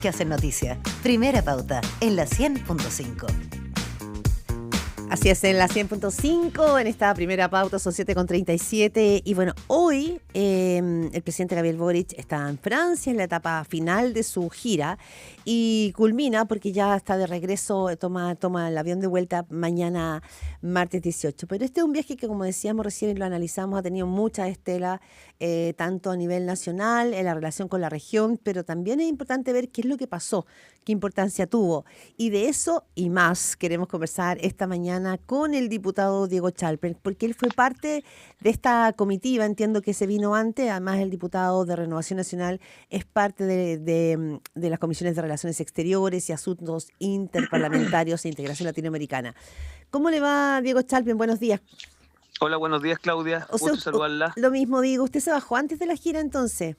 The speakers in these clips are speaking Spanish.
Que hacen noticia. Primera pauta en la 100.5. Así es, en la 100.5, en esta primera pauta, son 7:37. Y bueno, hoy el presidente Gabriel Boric está en Francia, en la etapa final de su gira, y culmina porque ya está de regreso, toma el avión de vuelta mañana, martes 18. Pero este es un viaje que, como decíamos recién y lo analizamos, ha tenido mucha estela, tanto a nivel nacional, en la relación con la región, pero también es importante ver qué es lo que pasó, qué importancia tuvo. Y de eso y más queremos conversar esta mañana con el diputado Diego Chalper, porque él fue parte de esta comitiva, entiendo que se vino antes. Además, el diputado de Renovación Nacional es parte de las comisiones de Relaciones Exteriores y Asuntos Interparlamentarios e Integración Latinoamericana. ¿Cómo le va, Diego Chalper? Buenos días. Hola, buenos días, Claudia. O sea, Gusto saludarla. lo mismo digo, ¿usted se bajó antes de la gira entonces?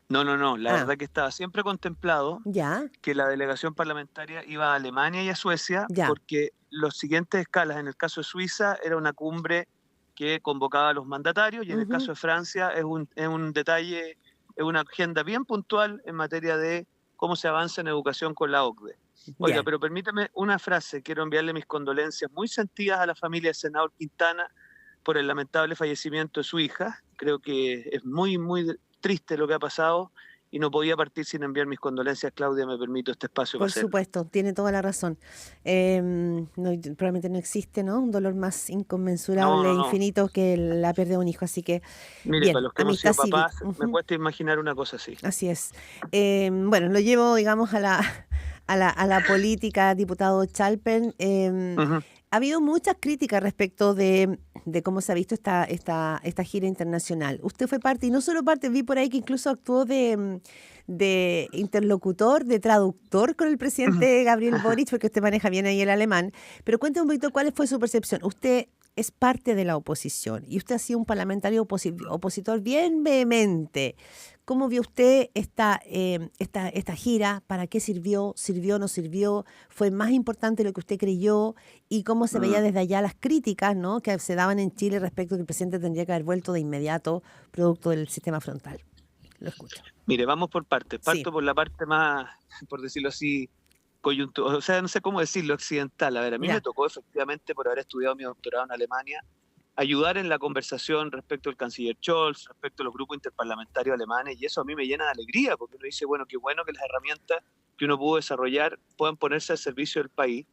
No. La Ah, verdad que estaba siempre contemplado ya, que la delegación parlamentaria iba a Alemania y a Suecia, ya. porque los siguientes escalas, en el caso de Suiza, era una cumbre que convocaba a los mandatarios, y en el Ujú. caso de Francia es un detalle, es una agenda bien puntual en materia de cómo se avanza en educación con la OCDE. Oiga, Ya. pero permítame una frase. Quiero enviarle mis condolencias muy sentidas a la familia del senador Quintana por el lamentable fallecimiento de su hija. Creo que es muy triste lo que ha pasado y no podía partir sin enviar mis condolencias. Claudia, me permito este espacio para Por hacerlo. supuesto, tiene toda la razón. Probablemente no existe, ¿no?, un dolor más inconmensurable, No. infinito, que la pérdida de un hijo. Así que, Mire, para bien, los que hemos amistad sido civil. papás, me Ujú, cuesta imaginar una cosa así. así es. Bueno, lo llevo, digamos, a la política, diputado Chalpen. Ujú. Ha habido muchas críticas respecto de cómo se ha visto esta gira internacional. Usted fue parte, y no solo parte, vi por ahí que incluso actuó de interlocutor, de traductor con el presidente Gabriel Boric, porque usted maneja bien ahí el alemán. Pero cuénteme un poquito cuál fue su percepción. Usted es parte de la oposición y usted ha sido un parlamentario opositor bien vehemente. ¿Cómo vio usted esta gira? ¿Para qué sirvió? ¿Sirvió, no sirvió? ¿Fue más importante de lo que usted creyó? ¿Y cómo se veía Mm. desde allá las críticas, ¿no?, que se daban en Chile respecto a que el presidente tendría que haber vuelto de inmediato producto del sistema frontal? Lo escucho. Mire, vamos por partes. Sí, Parto por la parte más, por decirlo así, coyuntural, o sea, no sé cómo decirlo, occidental. A ver, a mí me ya. tocó efectivamente, por haber estudiado mi doctorado en Alemania, ayudar en la conversación respecto al canciller Scholz, respecto a los grupos interparlamentarios alemanes, y eso a mí me llena de alegría, porque uno dice, bueno, qué bueno que las herramientas que uno pudo desarrollar puedan ponerse al servicio del país.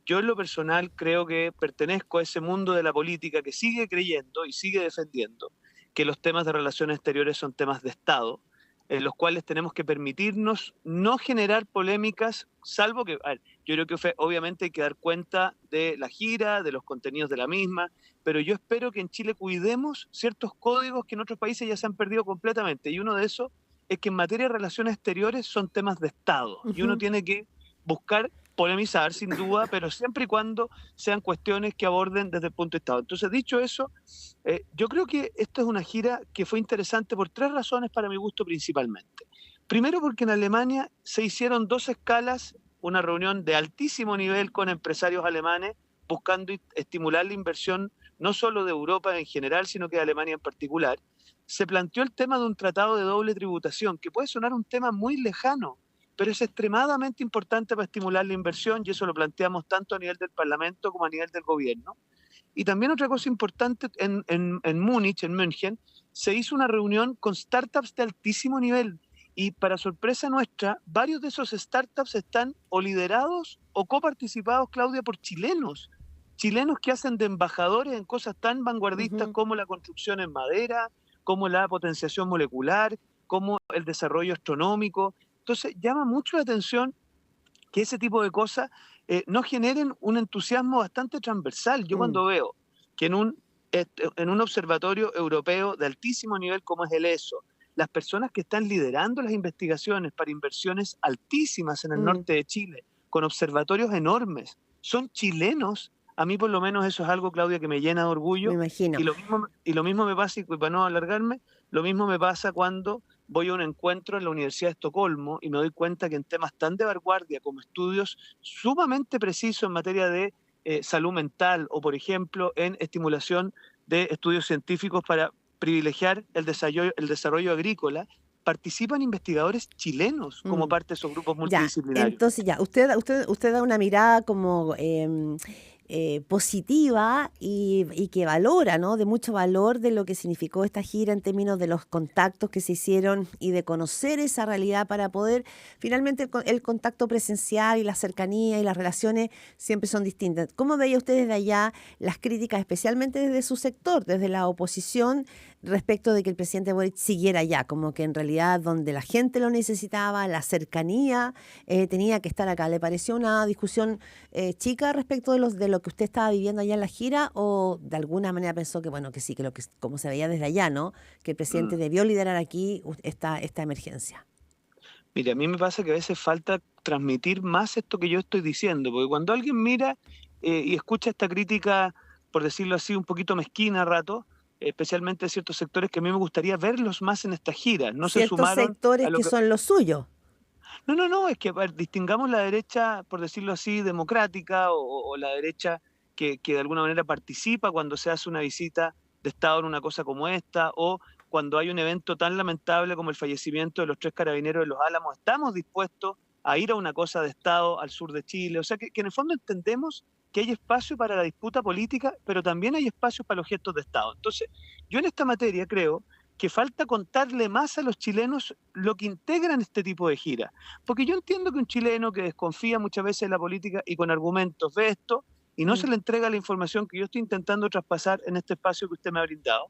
Yo en lo personal creo que pertenezco a ese mundo de la política que sigue creyendo y sigue defendiendo que los temas de relaciones exteriores son temas de Estado, en los cuales tenemos que permitirnos no generar polémicas, salvo que, a ver, yo creo que obviamente hay que dar cuenta de la gira, de los contenidos de la misma, pero yo espero que en Chile cuidemos ciertos códigos que en otros países ya se han perdido completamente, y uno de esos es que en materia de relaciones exteriores son temas de Estado, y uno Ujú. tiene que buscar polemizar sin duda, pero siempre y cuando sean cuestiones que aborden desde el punto de Estado. Entonces, dicho eso, yo creo que esta es una gira que fue interesante por tres razones para mi gusto principalmente. Primero, porque en Alemania se hicieron dos escalas, una reunión de altísimo nivel con empresarios alemanes buscando estimular la inversión no solo de Europa en general, sino que de Alemania en particular. Se planteó el tema de un tratado de doble tributación, que puede sonar un tema muy lejano, pero es extremadamente importante para estimular la inversión, y eso lo planteamos tanto a nivel del Parlamento como a nivel del gobierno. Y también otra cosa importante, en Múnich, en München, se hizo una reunión con startups de altísimo nivel, y para sorpresa nuestra, varios de esos startups están o liderados o coparticipados, Claudia, por chilenos que hacen de embajadores en cosas tan vanguardistas Ujú. como la construcción en madera, como la potenciación molecular, como el desarrollo astronómico. Entonces, llama mucho la atención que ese tipo de cosas no generen un entusiasmo bastante transversal. Yo Mm. cuando veo que en un observatorio europeo de altísimo nivel como es el ESO, las personas que están liderando las investigaciones para inversiones altísimas en el Mm. norte de Chile, con observatorios enormes, son chilenos. A mí por lo menos eso es algo, Claudia, que me llena de Me orgullo, imagino. y lo mismo me pasa, y para no alargarme, lo mismo me pasa cuando voy a un encuentro en la Universidad de Estocolmo y me doy cuenta que en temas tan de vanguardia como estudios sumamente precisos en materia de salud mental, o por ejemplo en estimulación de estudios científicos para privilegiar el desarrollo agrícola, participan investigadores chilenos como Mm. parte de esos grupos Ya, multidisciplinarios. entonces ya, usted da una mirada como positiva y que valora, ¿no? De mucho valor de lo que significó esta gira en términos de los contactos que se hicieron y de conocer esa realidad para poder, finalmente el contacto presencial y la cercanía y las relaciones siempre son distintas. ¿Cómo veía usted desde allá las críticas, especialmente desde su sector, desde la oposición, respecto de que el presidente Boric siguiera allá? Como que en realidad donde la gente lo necesitaba, la cercanía, tenía que estar acá. ¿Le pareció una discusión chica respecto de lo que usted estaba viviendo allá en la gira, o de alguna manera pensó que bueno, que sí, que lo que como se veía desde allá, ¿no? Que el presidente Mm. debió liderar aquí esta emergencia? Mira, a mí me pasa que a veces falta transmitir más esto que yo estoy diciendo, porque cuando alguien mira y escucha esta crítica, por decirlo así, un poquito mezquina a rato, especialmente de ciertos sectores que a mí me gustaría verlos más en esta gira, no se Ciertos sumaron a sectores lo que que... son los suyos. No, no, no, es que a ver, distingamos la derecha, por decirlo así, democrática o la derecha que de alguna manera participa cuando se hace una visita de Estado en una cosa como esta, o cuando hay un evento tan lamentable como el fallecimiento de los 3 carabineros de Los Álamos, estamos dispuestos a ir a una cosa de Estado al sur de Chile. O sea que en el fondo entendemos que hay espacio para la disputa política, pero también hay espacio para los gestos de Estado. Entonces, yo en esta materia creo que falta contarle más a los chilenos lo que integran este tipo de gira. Porque yo entiendo que un chileno que desconfía muchas veces de la política y con argumentos ve esto y no Mm. se le entrega la información que yo estoy intentando traspasar en este espacio que usted me ha brindado,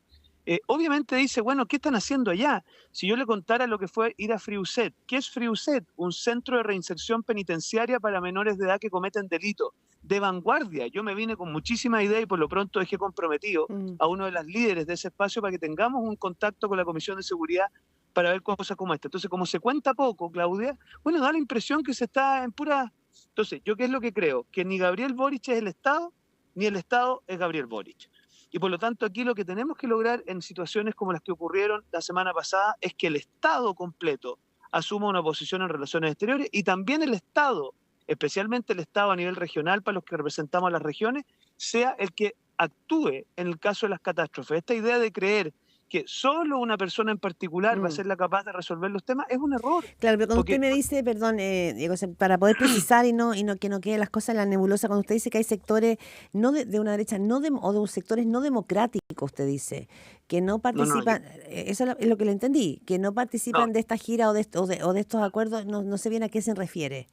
obviamente dice, bueno, ¿qué están haciendo allá? Si yo le contara lo que fue ir a Friuset, ¿qué es Friuset? Un centro de reinserción penitenciaria para menores de edad que cometen delitos. De vanguardia, yo me vine con muchísima idea y por lo pronto dejé comprometido Mm. a uno de los líderes de ese espacio para que tengamos un contacto con la Comisión de Seguridad para ver cosas como esta. Entonces, como se cuenta poco, Claudia, bueno, da la impresión que se está en pura... Entonces, ¿yo qué es lo que creo? Que ni Gabriel Boric es el Estado, ni el Estado es Gabriel Boric. Y por lo tanto, aquí lo que tenemos que lograr en situaciones como las que ocurrieron la semana pasada es que el Estado completo asuma una posición en relaciones exteriores y también el Estado, especialmente el Estado a nivel regional, para los que representamos a las regiones, sea el que actúe en el caso de las catástrofes. Esta idea de creer que solo una persona en particular va a Mm. ser la capaz de resolver los temas es un error. Claro, pero cuando usted Porque, me dice, perdón, Diego, o sea, para poder precisar y no que no queden las cosas en la nebulosa, cuando usted dice que hay sectores no de una derecha no o de sectores no democráticos, usted dice que no no, no, participan, eso es lo que le entendí, que no no, participan de esta gira o de estos acuerdos, no sé bien a qué se refiere.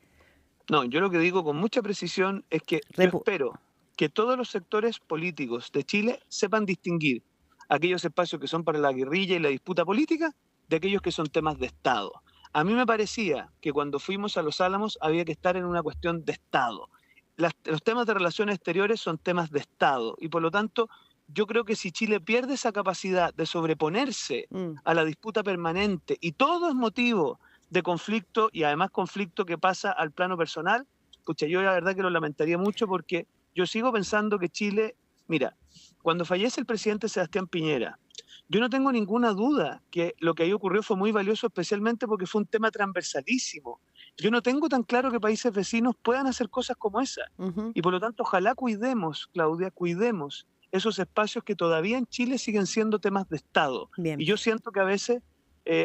no, yo lo que digo con mucha precisión es que yo Repu- espero que todos los sectores políticos de Chile sepan distinguir aquellos espacios que son para la guerrilla y la disputa política de aquellos que son temas de Estado. A mí me parecía que cuando fuimos a Los Álamos había que estar en una cuestión de Estado. Los temas de relaciones exteriores son temas de Estado y por lo tanto yo creo que si Chile pierde esa capacidad de sobreponerse mm. a la disputa permanente y todo es motivo de conflicto y además conflicto que pasa al plano personal, pucha, yo la verdad que lo lamentaría mucho porque yo sigo pensando que Chile, mira, cuando fallece el presidente Sebastián Piñera, yo no tengo ninguna duda que lo que ahí ocurrió fue muy valioso, especialmente porque fue un tema transversalísimo. Yo no tengo tan claro que países vecinos puedan hacer cosas como esa. Ujú. Y por lo tanto, ojalá cuidemos, Claudia, cuidemos esos espacios que todavía en Chile siguen siendo temas de Estado. Bien. Y yo siento que a veces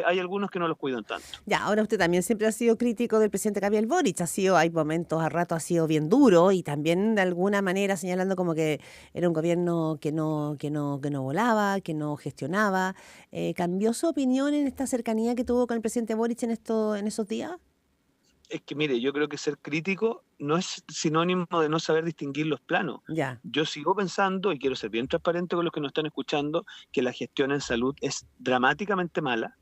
hay algunos que no los cuidan tanto. Ya, ahora usted también siempre ha sido crítico del presidente Gabriel Boric, hay momentos, a rato ha sido bien duro y también de alguna manera señalando como que era un gobierno que no volaba, que no gestionaba. ¿Cambió su opinión en esta cercanía que tuvo con el presidente Boric en esos días? Es que mire, yo creo que ser crítico no es sinónimo de no saber distinguir los planos. Ya. Yo sigo pensando, y quiero ser bien transparente con los que nos están escuchando, que la gestión en salud es dramáticamente mala.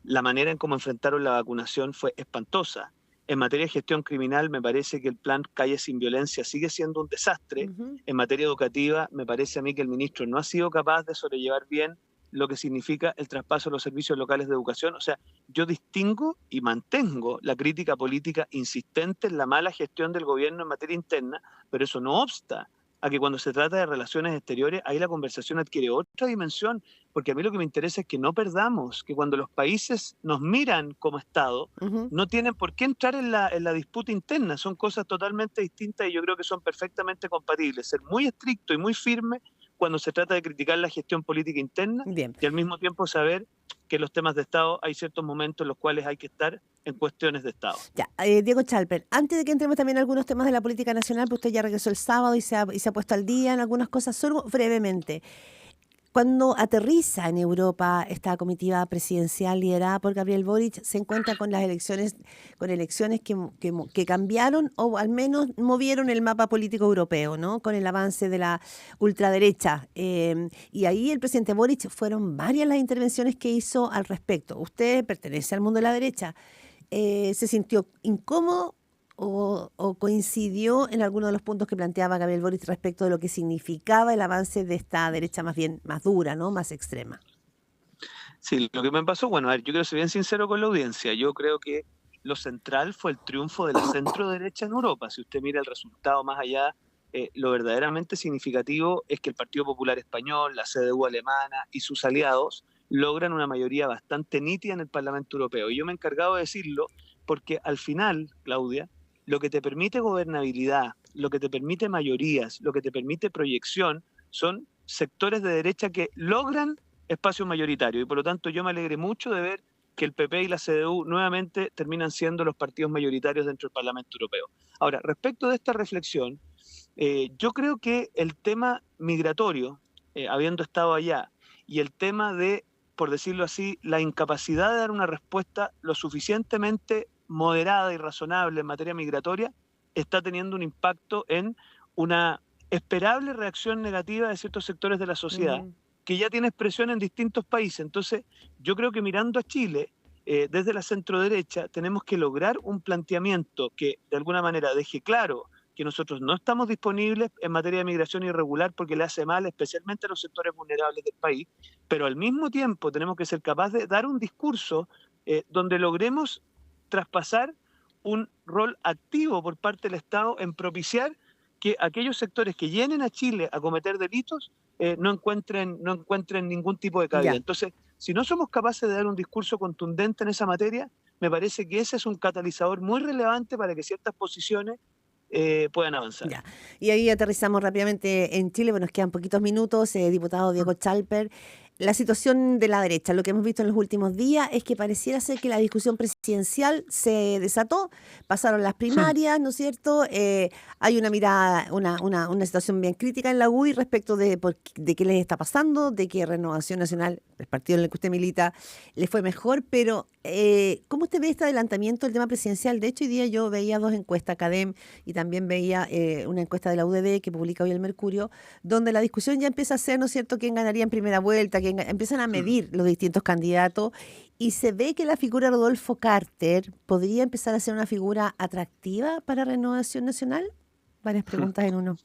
La manera en cómo enfrentaron la vacunación fue espantosa. En materia de gestión criminal, me parece que el plan Calle sin Violencia sigue siendo un desastre. Ujú. En materia educativa, me parece a mí que el ministro no ha sido capaz de sobrellevar bien lo que significa el traspaso de los servicios locales de educación. O sea, yo distingo y mantengo la crítica política insistente en la mala gestión del gobierno en materia interna, pero eso no obsta a que cuando se trata de relaciones exteriores, ahí la conversación adquiere otra dimensión, porque a mí lo que me interesa es que no perdamos, que cuando los países nos miran como Estado, Ujú. no tienen por qué entrar en la disputa interna, son cosas totalmente distintas y yo creo que son perfectamente compatibles. Ser muy estricto y muy firme cuando se trata de criticar la gestión política interna Bien. y al mismo tiempo saber que en los temas de Estado hay ciertos momentos en los cuales hay que estar en cuestiones de Estado. Ya, Diego Chalper, antes de que entremos también en algunos temas de la política nacional, pues usted ya regresó el sábado y se ha puesto al día en algunas cosas, solo brevemente. Cuando aterriza en Europa esta comitiva presidencial liderada por Gabriel Boric, se encuentra con las elecciones, que cambiaron o al menos movieron el mapa político europeo, ¿no? Con el avance de la ultraderecha. Y ahí el presidente Boric, fueron varias las intervenciones que hizo al respecto. Usted pertenece al mundo de la derecha. ¿Se sintió incómodo o coincidió en alguno de los puntos que planteaba Gabriel Boric respecto de lo que significaba el avance de esta derecha más dura, ¿no? Más extrema? Sí, lo que me pasó, bueno, a ver, yo quiero ser bien sincero con la audiencia. Yo creo que lo central fue el triunfo de la centro derecha en Europa. Si usted mira el resultado más allá, lo verdaderamente significativo es que el Partido Popular Español, la CDU alemana y sus aliados logran una mayoría bastante nítida en el Parlamento Europeo. Y yo me he encargado de decirlo porque al final, Claudia, lo que te permite gobernabilidad, lo que te permite mayorías, lo que te permite proyección, son sectores de derecha que logran espacio mayoritario. Y por lo tanto yo me alegré mucho de ver que el PP y la CDU nuevamente terminan siendo los partidos mayoritarios dentro del Parlamento Europeo. Ahora, respecto de esta reflexión, yo creo que el tema migratorio, habiendo estado allá, y el tema de, por decirlo así, la incapacidad de dar una respuesta lo suficientemente moderada y razonable en materia migratoria, está teniendo un impacto en una esperable reacción negativa de ciertos sectores de la sociedad, que ya tiene expresión en distintos países. Entonces, yo creo que mirando a Chile, desde la centroderecha, tenemos que lograr un planteamiento que de alguna manera deje claro que nosotros no estamos disponibles en materia de migración irregular porque le hace mal especialmente a los sectores vulnerables del país, pero al mismo tiempo tenemos que ser capaces de dar un discurso donde logremos traspasar un rol activo por parte del Estado en propiciar que aquellos sectores que llenen a Chile a cometer delitos no encuentren ningún tipo de cabida. Ya. Entonces, si no somos capaces de dar un discurso contundente en esa materia, me parece que ese es un catalizador muy relevante para que ciertas posiciones puedan avanzar. Ya. Y ahí aterrizamos rápidamente en Chile, bueno, nos quedan poquitos minutos, diputado Diego Chalper. La situación de la derecha, lo que hemos visto en los últimos días es que pareciera ser que la discusión presidencial se desató, pasaron las primarias, ¿no es cierto? Hay una mirada, una situación bien crítica en la UDI respecto de qué les está pasando, de que Renovación Nacional, el partido en el que usted milita, le fue mejor, pero ¿cómo usted ve este adelantamiento del tema presidencial? De hecho, hoy día yo veía dos encuestas, CADEM, y también veía una encuesta de la UDD que publica hoy el Mercurio, donde la discusión ya empieza a ser, ¿no es cierto?, quién ganaría en primera vuelta, empiezan a medir los distintos candidatos y se ve que la figura de Rodolfo Carter podría empezar a ser una figura atractiva para Renovación Nacional. Varias preguntas en uno.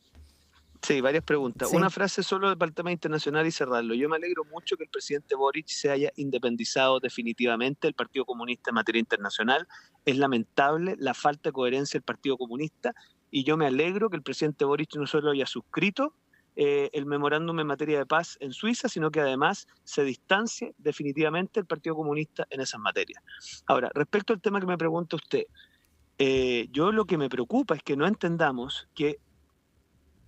Sí, varias preguntas. Sí. Una frase solo para el tema internacional y cerrarlo. Yo me alegro mucho que el presidente Boric se haya independizado definitivamente del Partido Comunista en materia internacional. Es lamentable la falta de coherencia del Partido Comunista y yo me alegro que el presidente Boric no solo haya suscrito el memorándum en materia de paz en Suiza, sino que además se distancie definitivamente del Partido Comunista en esas materias. Ahora, respecto al tema que me pregunta usted, yo lo que me preocupa es que no entendamos que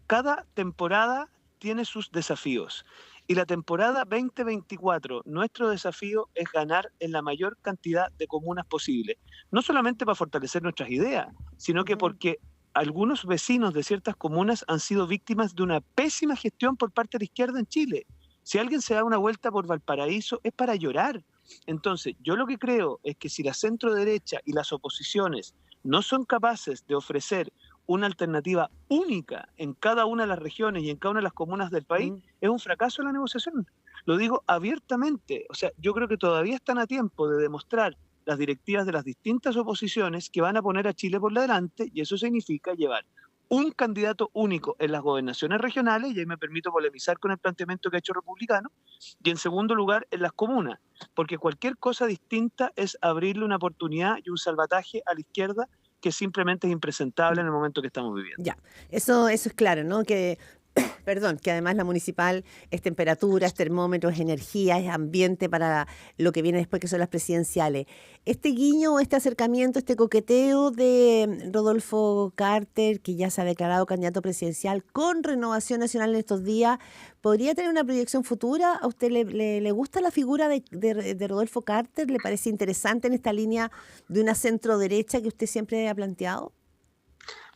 cada temporada tiene sus desafíos. Y la temporada 2024, nuestro desafío es ganar en la mayor cantidad de comunas posible. No solamente para fortalecer nuestras ideas, sino que porque algunos vecinos de ciertas comunas han sido víctimas de una pésima gestión por parte de la izquierda en Chile. Si alguien se da una vuelta por Valparaíso es para llorar. Entonces, yo lo que creo es que si la centroderecha y las oposiciones no son capaces de ofrecer una alternativa única en cada una de las regiones y en cada una de las comunas del país, es un fracaso en la negociación. Lo digo abiertamente. O sea, yo creo que todavía están a tiempo de demostrar las directivas de las distintas oposiciones que van a poner a Chile por delante, y eso significa llevar un candidato único en las gobernaciones regionales, y ahí me permito polemizar con el planteamiento que ha hecho Republicano, y en segundo lugar en las comunas, porque cualquier cosa distinta es abrirle una oportunidad y un salvataje a la izquierda que simplemente es impresentable en el momento que estamos viviendo. Ya, eso es claro, ¿no? Que Perdón, que además la municipal es temperatura, es termómetro, es energía, es ambiente para lo que viene después, que son las presidenciales. Este guiño, este acercamiento, este coqueteo de Rodolfo Carter, que ya se ha declarado candidato presidencial con Renovación Nacional en estos días, ¿podría tener una proyección futura? ¿A usted le gusta la figura de Rodolfo Carter? ¿Le parece interesante en esta línea de una centro derecha que usted siempre ha planteado?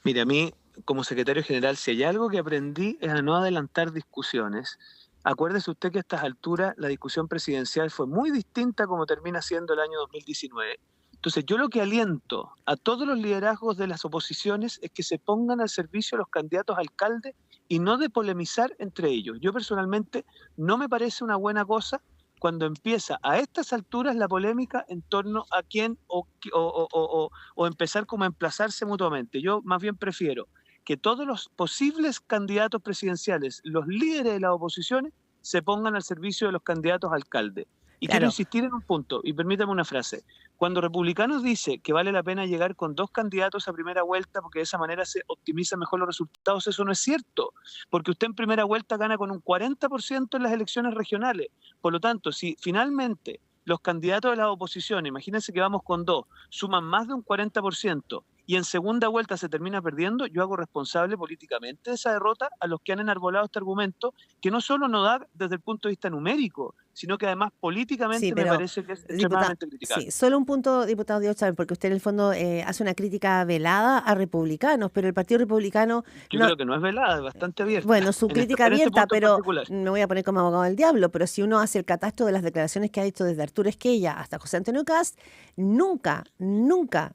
Mire, a mí, como secretario general, si hay algo que aprendí es a no adelantar discusiones. Acuérdese usted que a estas alturas la discusión presidencial fue muy distinta como termina siendo el año 2019. Entonces, yo lo que aliento a todos los liderazgos de las oposiciones es que se pongan al servicio de los candidatos a alcalde y no de polemizar entre ellos. Yo personalmente no me parece una buena cosa cuando empieza a estas alturas la polémica en torno a quién o empezar como a emplazarse mutuamente. Yo más bien prefiero que todos los posibles candidatos presidenciales, los líderes de las oposiciones, se pongan al servicio de los candidatos a alcalde. Y quiero insistir en un punto, y permítame una frase. Cuando Republicanos dice que vale la pena llegar con 2 candidatos a primera vuelta porque de esa manera se optimizan mejor los resultados, eso no es cierto, porque usted en primera vuelta gana con un 40% en las elecciones regionales. Por lo tanto, si finalmente los candidatos de la oposición, imagínense que vamos con 2, suman más de un 40%, y en segunda vuelta se termina perdiendo, yo hago responsable políticamente de esa derrota a los que han enarbolado este argumento, que no solo no da desde el punto de vista numérico, sino que además políticamente me parece que es extremadamente criticable. Sí, solo un punto, diputado Diego Chávez, porque usted en el fondo hace una crítica velada a republicanos, pero el Partido Republicano... Yo creo que no es velada, es bastante abierta. Bueno, su crítica abierta, pero particular. me voy a poner como abogado del diablo, pero si uno hace el catastro de las declaraciones que ha hecho desde Arturo Esquella hasta José Antonio Kast, nunca,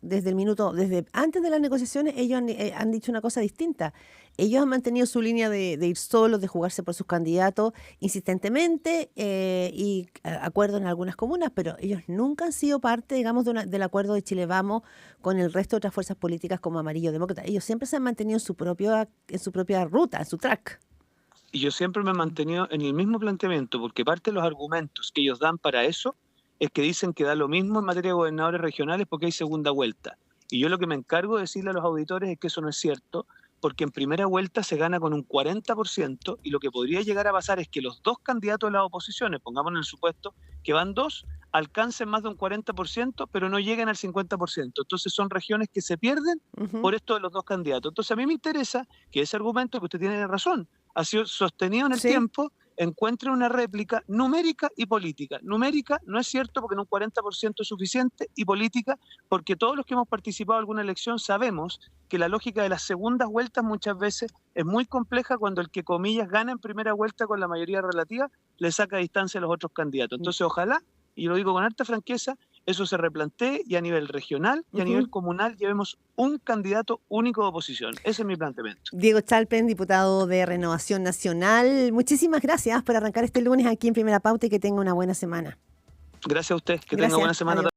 desde antes de las negociaciones, ellos han dicho una cosa distinta. Ellos han mantenido su línea de ir solos, de jugarse por sus candidatos insistentemente y acuerdo en algunas comunas, pero ellos nunca han sido parte, digamos, del acuerdo de Chile Vamos con el resto de otras fuerzas políticas como Amarillo Demócrata. Ellos siempre se han mantenido en su propia ruta, en su track. Y yo siempre me he mantenido en el mismo planteamiento, porque parte de los argumentos que ellos dan para eso es que dicen que da lo mismo en materia de gobernadores regionales porque hay segunda vuelta. Y yo lo que me encargo de decirle a los auditores es que eso no es cierto, porque en primera vuelta se gana con un 40% y lo que podría llegar a pasar es que los 2 candidatos de las oposiciones, pongamos en el supuesto que van 2, alcancen más de un 40%, pero no lleguen al 50%. Entonces son regiones que se pierden por esto de los 2 candidatos. Entonces a mí me interesa que ese argumento, que usted tiene razón, ha sido sostenido en el tiempo, encuentre una réplica numérica y política. Numérica no es cierto porque en un 40% es suficiente, y política porque todos los que hemos participado en alguna elección sabemos que la lógica de las segundas vueltas muchas veces es muy compleja cuando el que, comillas, gana en primera vuelta con la mayoría relativa le saca distancia a los otros candidatos. Entonces ojalá, y lo digo con harta franqueza, eso se replantee y a nivel regional y a nivel comunal llevemos un candidato único de oposición. Ese es mi planteamiento. Diego Chalpen, diputado de Renovación Nacional, muchísimas gracias por arrancar este lunes aquí en Primera Pauta y que tenga una buena semana. Gracias a usted, que tenga buena semana. Adiós.